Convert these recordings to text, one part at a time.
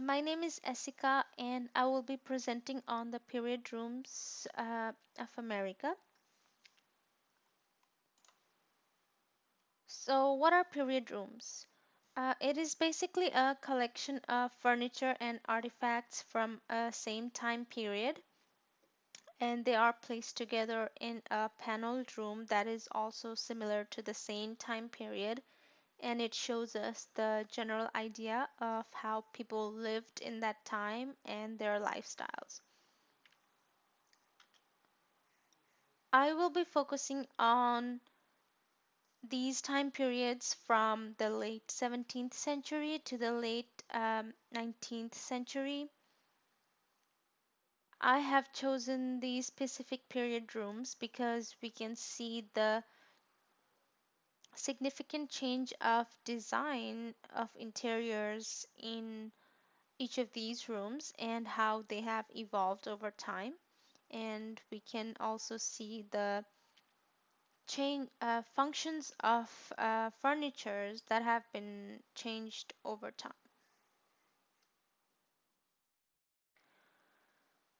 My name is Esika, and I will be presenting on the period rooms of America. So, what are period rooms? It is basically a collection of furniture and artifacts from a same time period, and they are placed together in a paneled room that is also similar to the same time period, and it shows us the general idea of how people lived in that time and their lifestyles. I will be focusing on these time periods from the late 17th century to the late 19th century. I have chosen these specific period rooms because we can see the significant change of design of interiors in each of these rooms and how they have evolved over time. And we can also see the change functions of furnitures that have been changed over time.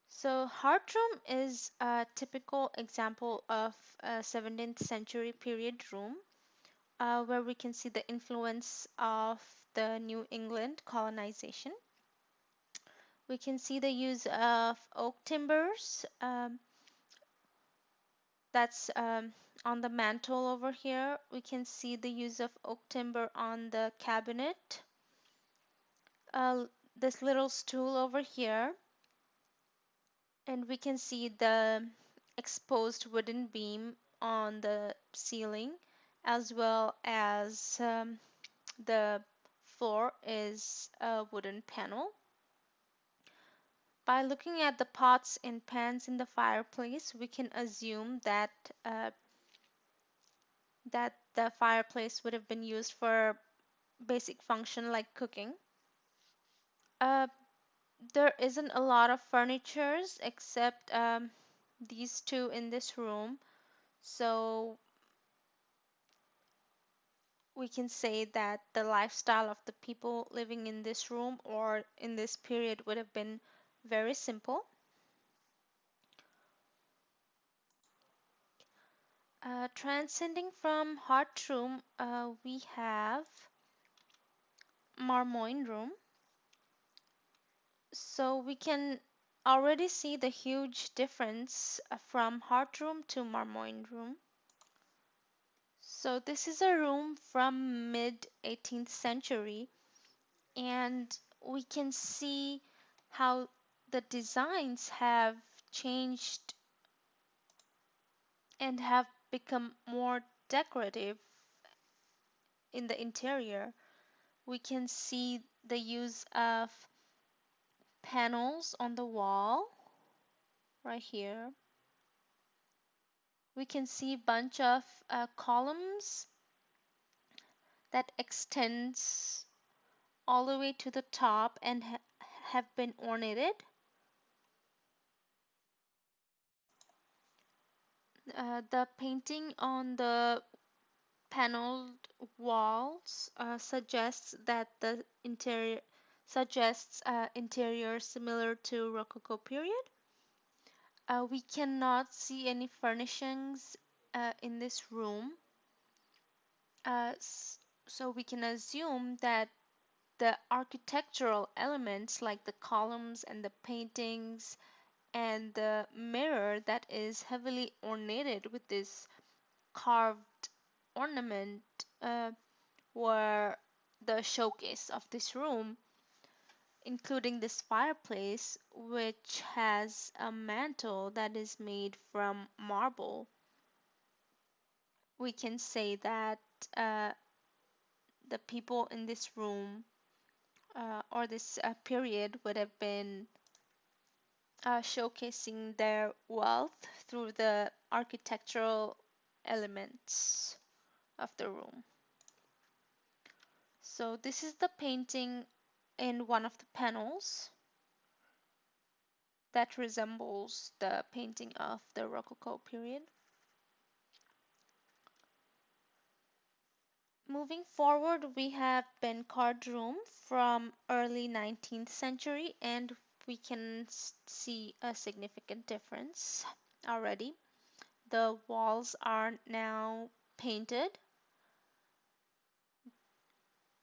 So heart room is a typical example of a 17th century period room where we can see the influence of the New England colonization. We can see the use of oak timbers that's on the mantle over here. We can see the use of oak timber on the cabinet. This little stool over here, and we can see the exposed wooden beam on the ceiling, as well as the floor is a wooden panel. By looking at the pots and pans in the fireplace, we can assume that that the fireplace would have been used for basic function like cooking. Uh, there isn't a lot of furnitures except these two in this room, so we can say that the lifestyle of the people living in this room or in this period would have been very simple. Transcending from heart room, we have Marmoin room. So we can already see the huge difference from heart room to Marmoin room. So this is a room from mid 18th century, and we can see how the designs have changed and have become more decorative in the interior. We can see the use of panels on the wall right here. We can see a bunch of columns that extends all the way to the top and have been ornated. The painting on the paneled walls suggests that the interior similar to Rococo period. We cannot see any furnishings in this room, so we can assume that the architectural elements like the columns and the paintings and the mirror that is heavily ornated with this carved ornament were the showcase of this room, including this fireplace, which has a mantle that is made from marble. We can say that uh, the people in this room or this period would have been showcasing their wealth through the architectural elements of the room. So this is the painting in one of the panels that resembles the painting of the Rococo period. Moving forward, we have Ben Card Room from early 19th century, and we can see a significant difference already. The walls are now painted,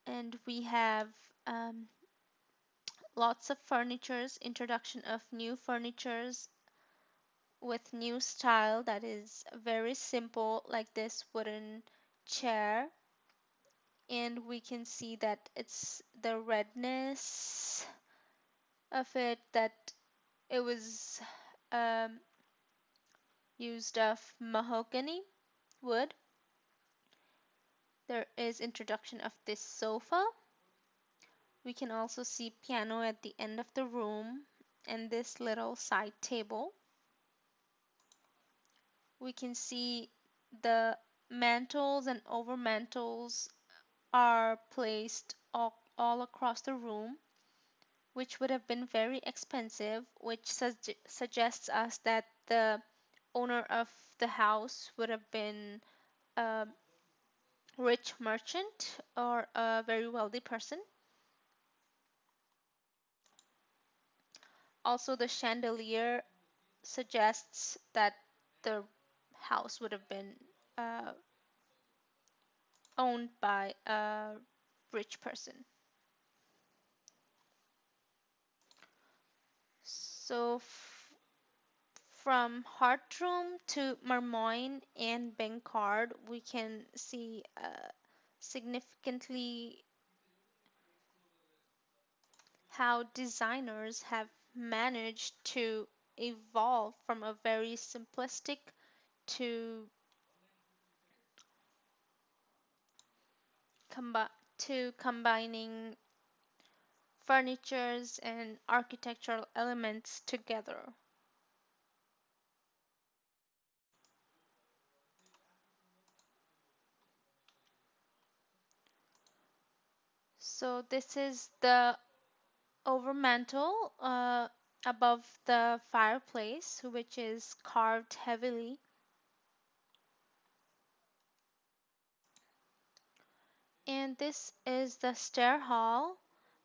and we have um, lots of furnitures, introduction of new furnitures with new style that is very simple, like this wooden chair. And we can see that it's the redness of it, that it was um, used of mahogany wood. There is introduction of this sofa. We can also see piano at the end of the room and this little side table. We can see the mantles and over mantles are placed all across the room, which would have been very expensive, which suggests us that the owner of the house would have been a rich merchant or a very wealthy person. Also, the chandelier suggests that the house would have been uh, owned by a rich person. So, from Hartrum to Marmoyne and Bencard, we can see significantly how designers have managed to evolve from a very simplistic to combining furnitures and architectural elements together. So this is the overmantel above the fireplace, which is carved heavily. And this is the stair hall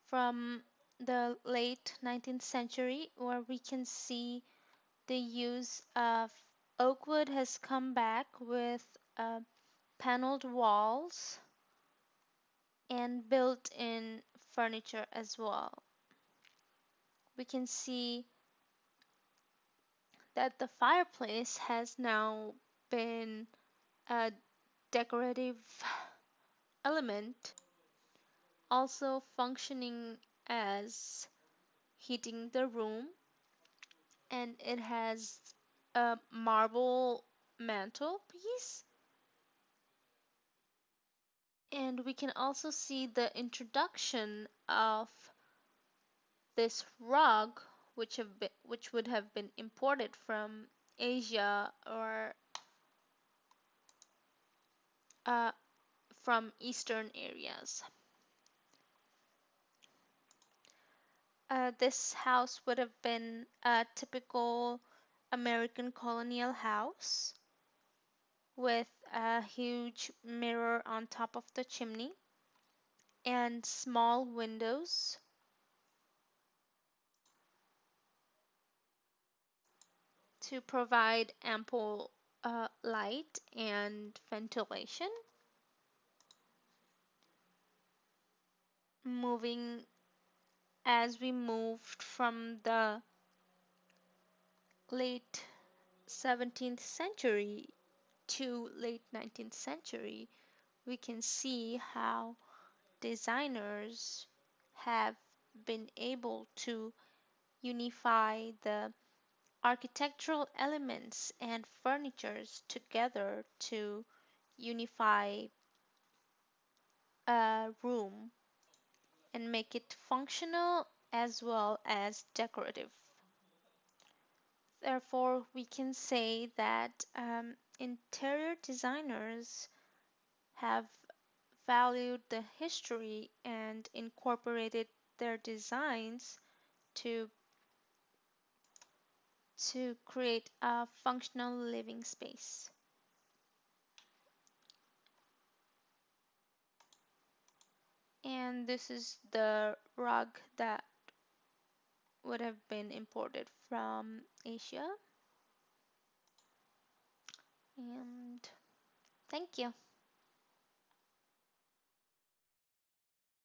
from the late 19th century, where we can see the use of oak wood has come back with paneled walls and built-in furniture as well. We can see that the fireplace has now been a decorative element, also functioning as heating the room, and it has a marble mantelpiece. And we can also see the introduction of this rug, which would have been imported from Asia or uh, from Eastern areas. This house would have been a typical American colonial house with a huge mirror on top of the chimney and small windows to provide ample light and ventilation. Moving as we moved from the late 17th century to late 19th century, we can see how designers have been able to unify the architectural elements and furnitures together to unify a room and make it functional as well as decorative. Therefore, we can say that interior designers have valued the history and incorporated their designs to create a functional living space. And this is the rug that would have been imported from Asia. And thank you.